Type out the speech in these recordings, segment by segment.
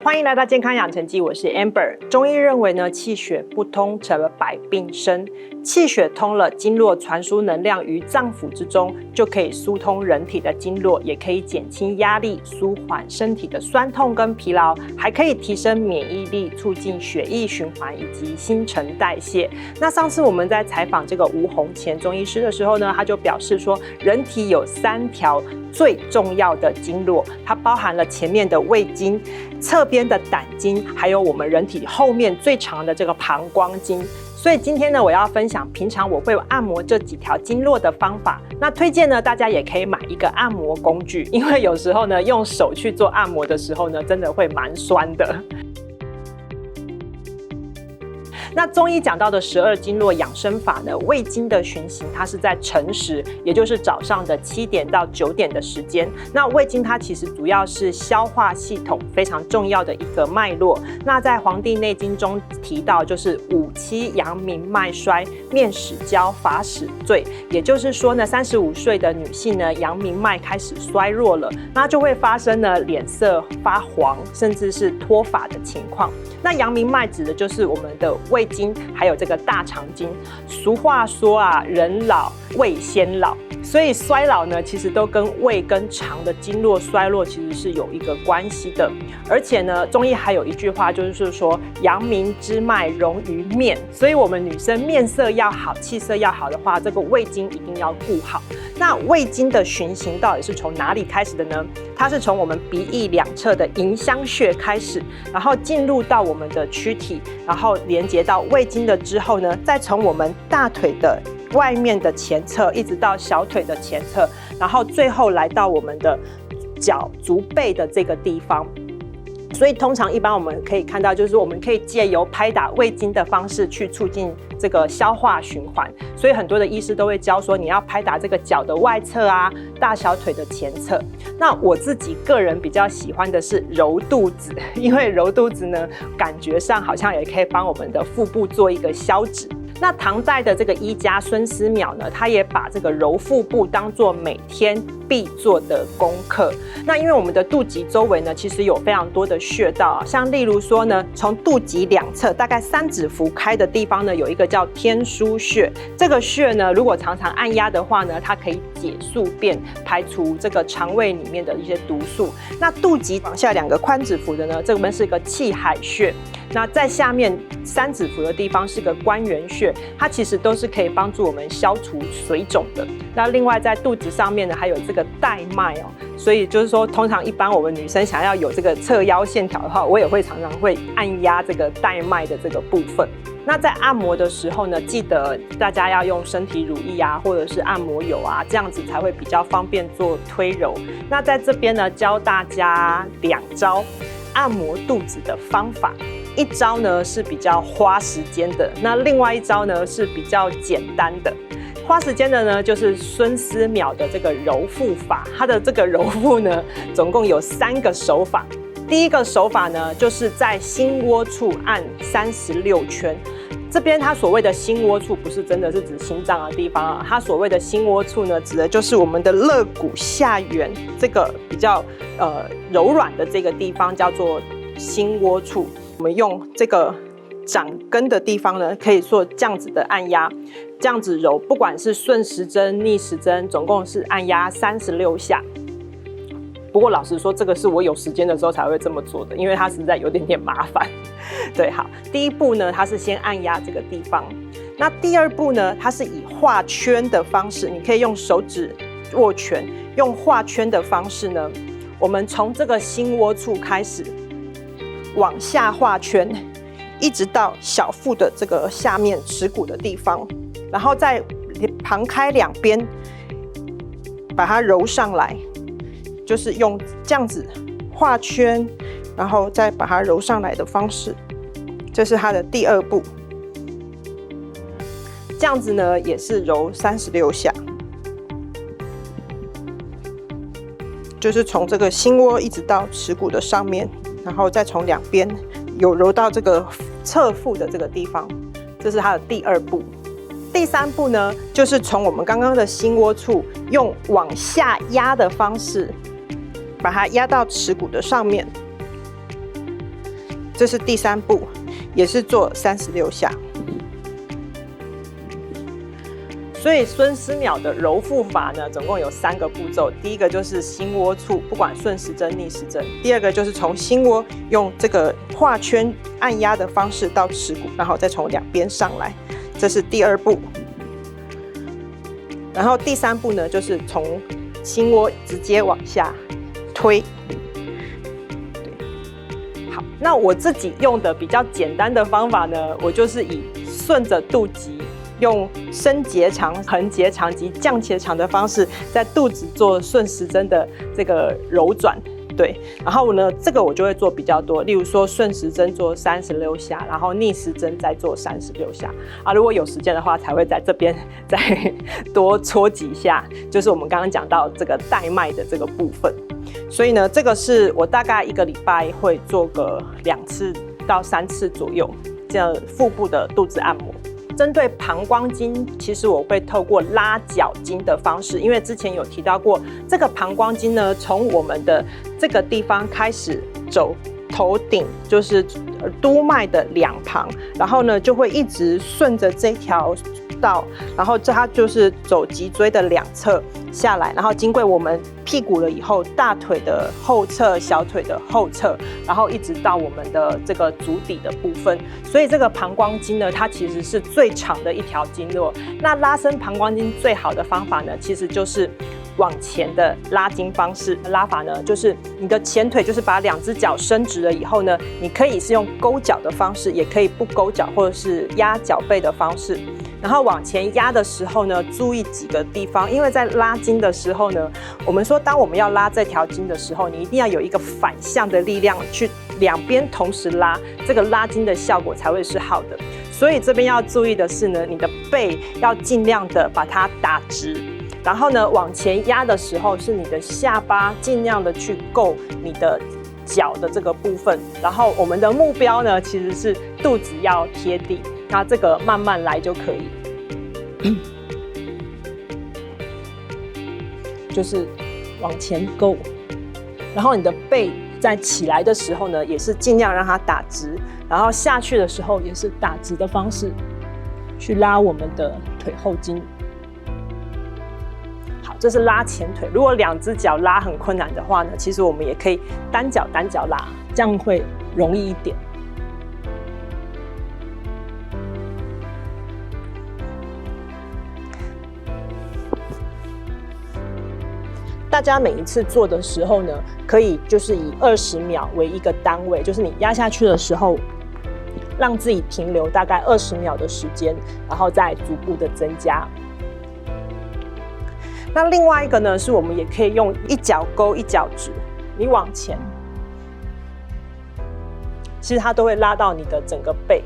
欢迎来到健康养成记，我是 Amber。中医认为呢，气血不通则百病生，气血通了，经络传输能量于脏腑之中，就可以疏通人体的经络，也可以减轻压力，舒缓身体的酸痛跟疲劳，还可以提升免疫力，促进血液循环以及新陈代谢。那上次我们在采访这个吴洪乾中医师的时候呢，他就表示说，人体有3条最重要的经络，它包含了前面的胃经、侧边的胆经，还有我们人体后面最长的这个膀胱经。所以今天呢，我要分享平常我会按摩这几条经络的方法。那推荐呢，大家也可以买一个按摩工具，因为有时候呢，用手去做按摩的时候呢，真的会蛮酸的。那中医讲到的12经络养生法呢，胃经的循行它是在辰时，也就是早上的7点到9点的时间。那胃经它其实主要是消化系统非常重要的一个脉络。那在《黄帝内经》中提到，就是5期阳明脉衰，面始焦，发始坠。也就是说呢，35岁的女性呢，阳明脉开始衰弱了，那就会发生呢脸色发黄，甚至是脱发的情况。那阳明脉指的就是我们的胃经，还有这个大肠经。俗话说啊，人老胃先老，所以衰老呢，其实都跟胃跟肠的经络衰弱其实是有一个关系的。而且呢，中医还有一句话，就是说阳明之脉融于面，所以我们女生面色要好，气色要好的话，这个胃经一定要顾好。那胃经的循行到底是从哪里开始的呢？它是从我们鼻翼两侧的迎香穴开始，然后进入到我们的躯体，然后连接到胃经了之后呢，再从我们大腿的外面的前侧一直到小腿的前侧，然后最后来到我们的脚足背的这个地方。所以通常一般我们可以看到，就是我们可以借由拍打胃经的方式去促进这个消化循环。所以很多的医师都会教说，你要拍打这个脚的外侧啊，大小腿的前侧。那我自己个人比较喜欢的是揉肚子，因为揉肚子呢，感觉上好像也可以帮我们的腹部做一个消脂。那唐代的这个医家孙思邈呢，他也把这个揉腹部当作每天必做的功课。那因为我们的肚脐周围呢，其实有非常多的穴道，像例如说呢，从肚脐两侧大概3指幅开的地方呢，有一个叫天枢穴。这个穴呢，如果常常按压的话呢，它可以解宿便，排除这个肠胃里面的一些毒素。那肚脐往下2个宽指幅的呢，这边是一个气海穴。那在下面3指幅的地方是个关元穴，它其实都是可以帮助我们消除水肿的。那另外在肚子上面呢，还有这个带脉哦，所以就是说，通常一般我们女生想要有这个侧腰线条的话，我也会常常会按压这个带脉的这个部分。那在按摩的时候呢，记得大家要用身体乳液啊，或者是按摩油啊，这样子才会比较方便做推揉。那在这边呢，教大家2招按摩肚子的方法。一招呢是比较花时间的，那另外一招呢是比较简单的。花时间的呢，就是孙思邈的这个揉腹法。它的这个揉腹呢，总共有3个手法。第一个手法呢，就是在心窝处按36圈。这边它所谓的心窝处，不是真的是指心脏的地方啊，它所谓的心窝处呢，指的就是我们的肋骨下缘这个比较柔软的这个地方，叫做心窝处。我们用这个掌根的地方呢，可以做这样子的按压，这样子揉，不管是顺时针、逆时针，总共是按压36下。不过老实说，这个是我有时间的时候才会这么做的，因为它实在有点麻烦。对，好，第一步呢，它是先按压这个地方。那第2步呢，它是以画圈的方式，你可以用手指握拳，用画圈的方式呢，我们从这个心窝处开始往下画圈，一直到小腹的这个下面耻骨的地方，然后再旁开2边，把它揉上来，就是用这样子画圈，然后再把它揉上来的方式。这是它的第2步。这样子呢，也是揉36下，就是从这个心窝一直到耻骨的上面。然后再从2边有揉到这个侧腹的这个地方，这是它的第2步。第3步呢，就是从我们刚刚的心窝处，用往下压的方式，把它压到耻骨的上面，这是第3步，也是做36下。所以孙思邈的揉腹法呢，总共有3个步骤。第一个就是心窝处，不管顺时针、逆时针；第二个就是从心窝用这个画圈按压的方式到耻骨，然后再从2边上来，这是第2步。然后第3步呢，就是从心窝直接往下推。好，那我自己用的比较简单的方法呢，我就是以顺着肚脐。用升结肠、横结肠及降结肠的方式，在肚子做顺时针的这个揉转，对。然后呢，这个我就会做比较多，例如说顺时针做36下，然后逆时针再做36下啊。如果有时间的话，才会在这边再多搓几下，就是我们刚刚讲到这个带脉的这个部分。所以呢，这个是我大概1个礼拜会做个2次到3次左右，这样腹部的肚子按摩。针对膀胱经，其实我会透过拉脚筋的方式，因为之前有提到过，这个膀胱经呢，从我们的这个地方开始走头顶，就是督脉的2旁，然后呢就会一直顺着这条道，然后它就是走脊椎的2侧下来，然后经过我们屁股了以后，大腿的后侧、小腿的后侧，然后一直到我们的这个足底的部分。所以这个膀胱经呢，它其实是最长的一条经络。那拉伸膀胱经最好的方法呢，其实就是往前的拉筋方式。拉法呢，就是你的前腿就是把2只脚伸直了以后呢，你可以是用勾脚的方式，也可以不勾脚，或者是压脚背的方式。然后往前压的时候呢，注意几个地方，因为在拉筋的时候呢，我们说当我们要拉这条筋的时候，你一定要有一个反向的力量去2边同时拉，这个拉筋的效果才会是好的。所以这边要注意的是呢，你的背要尽量的把它打直，然后呢往前压的时候，是你的下巴尽量的去够你的脚的这个部分，然后我们的目标呢，其实是肚子要贴地。那这个慢慢来就可以，就是往前勾，然后你的背在起来的时候呢，也是尽量让它打直，然后下去的时候也是打直的方式去拉我们的腿后筋。好，这是拉前腿。如果2只脚拉很困难的话呢，其实我们也可以单脚拉，这样会容易一点。大家每一次做的时候呢，可以就是以20秒为一个单位，就是你压下去的时候，让自己停留大概20秒的时间，然后再逐步的增加。那另外一个呢，是我们也可以用一脚勾一脚直，你往前，其实它都会拉到你的整个背。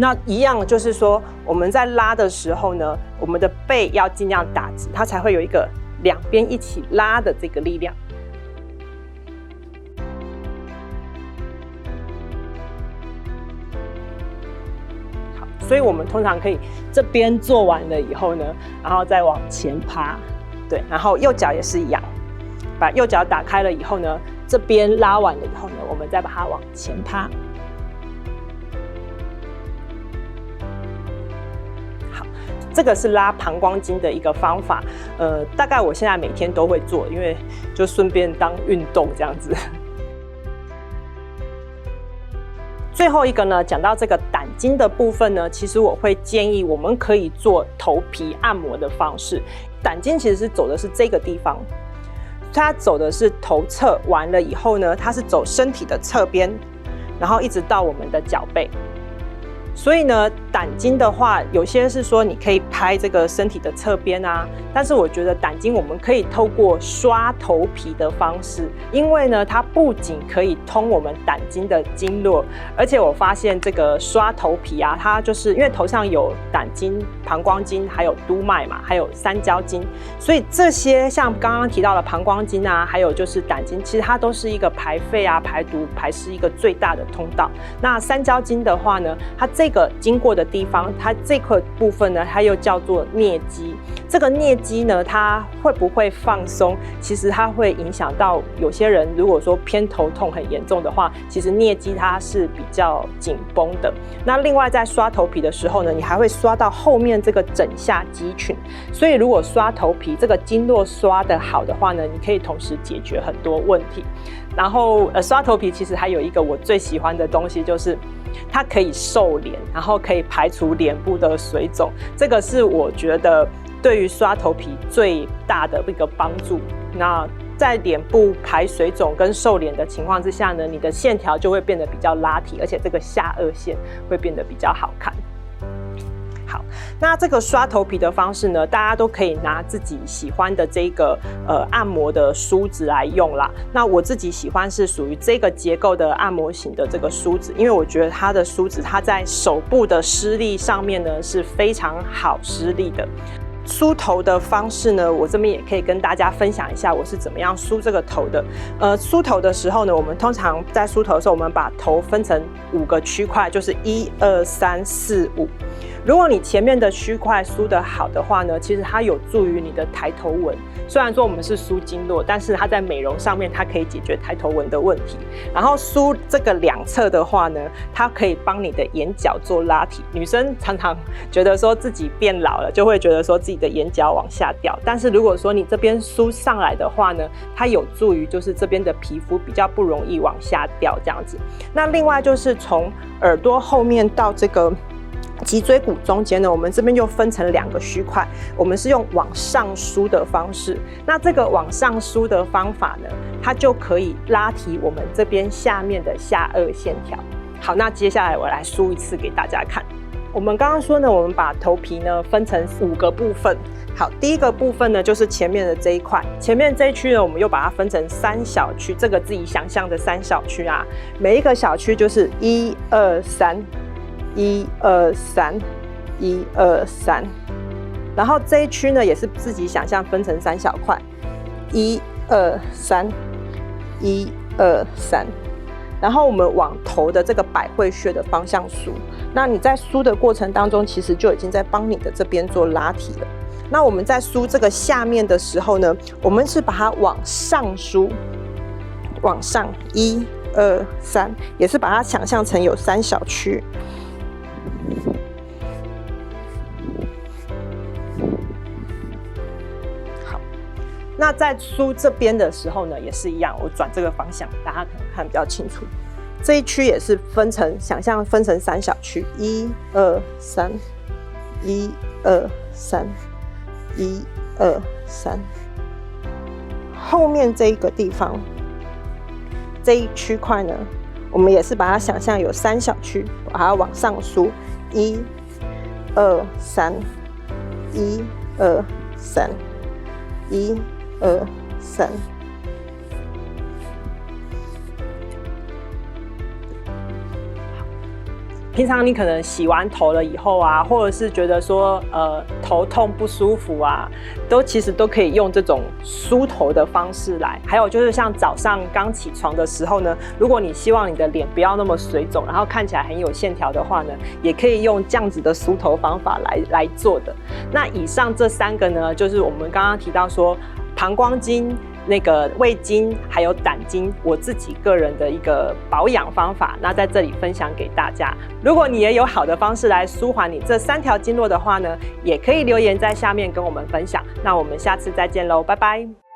那一样就是说，我们在拉的时候呢，我们的背要尽量打直，它才会有一个2边一起拉的这个力量。好，所以我们通常可以这边做完了以后呢，然后再往前趴，对，然后右脚也是一样，把右脚打开了以后呢，这边拉完了以后呢，我们再把它往前趴。这个是拉膀胱经的一个方法，大概我现在每天都会做，因为就顺便当运动这样子。最后一个呢，讲到这个胆经的部分呢，其实我会建议我们可以做头皮按摩的方式。胆经其实是走的是这个地方，它走的是头侧，完了以后呢，它是走身体的侧边，然后一直到我们的脚背。所以呢，胆经的话，有些是说你可以拍这个身体的侧边啊，但是我觉得胆经我们可以透过刷头皮的方式，因为呢，它不仅可以通我们胆经的经络，而且我发现这个刷头皮啊，它就是因为头上有胆经、膀胱经，还有督脉嘛，还有三焦经，所以这些像刚刚提到的膀胱经啊，还有就是胆经，其实它都是一个排废啊、排毒、排湿一个最大的通道。那三焦经的话呢，它这这个经过的地方，它这块部分呢，它又叫做颞肌。这个颞肌呢，它会不会放松？其实它会影响到有些人，如果说偏头痛很严重的话，其实颞肌它是比较紧绷的。那另外在刷头皮的时候呢，你还会刷到后面这个枕下肌群，所以如果刷头皮这个经络刷得好的话呢，你可以同时解决很多问题。然后刷头皮其实还有一个我最喜欢的东西，就是它可以瘦脸，然后可以排除脸部的水肿，这个是我觉得对于刷头皮最大的一个帮助。那在脸部排水肿跟瘦脸的情况之下呢，你的线条就会变得比较拉提，而且这个下颚线会变得比较好看。好，那这个刷头皮的方式呢，大家都可以拿自己喜欢的这个按摩的梳子来用啦。那我自己喜欢是属于这个结构的按摩型的这个梳子，因为我觉得它的梳子它在手部的施力上面呢是非常好施力的。梳头的方式呢，我这边也可以跟大家分享一下我是怎么样梳这个头的。梳头的时候呢，我们通常在梳头的时候，我们把头分成5个区块，就是1、2、3、4、5。如果你前面的区块梳得好的话呢，其实它有助于你的抬头纹。虽然说我们是梳经络，但是它在美容上面它可以解决抬头纹的问题。然后梳这个两侧的话呢，它可以帮你的眼角做拉提。女生常常觉得说自己变老了，就会觉得说自己的眼角往下掉。但是如果说你这边梳上来的话呢，它有助于就是这边的皮肤比较不容易往下掉这样子。那另外就是从耳朵后面到这个脊椎骨中间呢，我们这边又分成2个区块，我们是用往上梳的方式。那这个往上梳的方法呢，它就可以拉提我们这边下面的下颚线条。好，那接下来我来梳一次给大家看。我们刚刚说呢，我们把头皮呢分成5个部分。好，第一个部分呢就是前面的这一块，前面这一区呢，我们又把它分成3小区，这个自己想象的3小区啊，每一个小区就是1、2、3。1、2、3、1、2、3，然后这一区呢也是自己想象分成3小块，1、2、3、1、2、3，然后我们往头的这个百会穴的方向梳。那你在梳的过程当中，其实就已经在帮你的这边做拉提了。那我们在梳这个下面的时候呢，我们是把它往上梳，往上1、2、3，也是把它想象成有3小区。好，那在梳这边的时候呢，也是一样，我转这个方向，大家可能看比较清楚。这一区也是想象分成3小区，1、2、3、1、2、3、1、2、3。后面这一个地方，这一区块呢，我们也是把它想象有3小区，把它往上梳，1、2、3、1、2、3、1、2、3。平常你可能洗完头了以后啊，或者是觉得说头痛不舒服啊，其实都可以用这种梳头的方式来。还有就是像早上刚起床的时候呢，如果你希望你的脸不要那么水肿，然后看起来很有线条的话呢，也可以用这样子的梳头方法来做的。那以上这3个呢，就是我们刚刚提到说膀胱经、那个胃经还有胆经，我自己个人的一个保养方法，那在这里分享给大家。如果你也有好的方式来舒缓你这3条经络的话呢，也可以留言在下面跟我们分享。那我们下次再见喽，拜拜。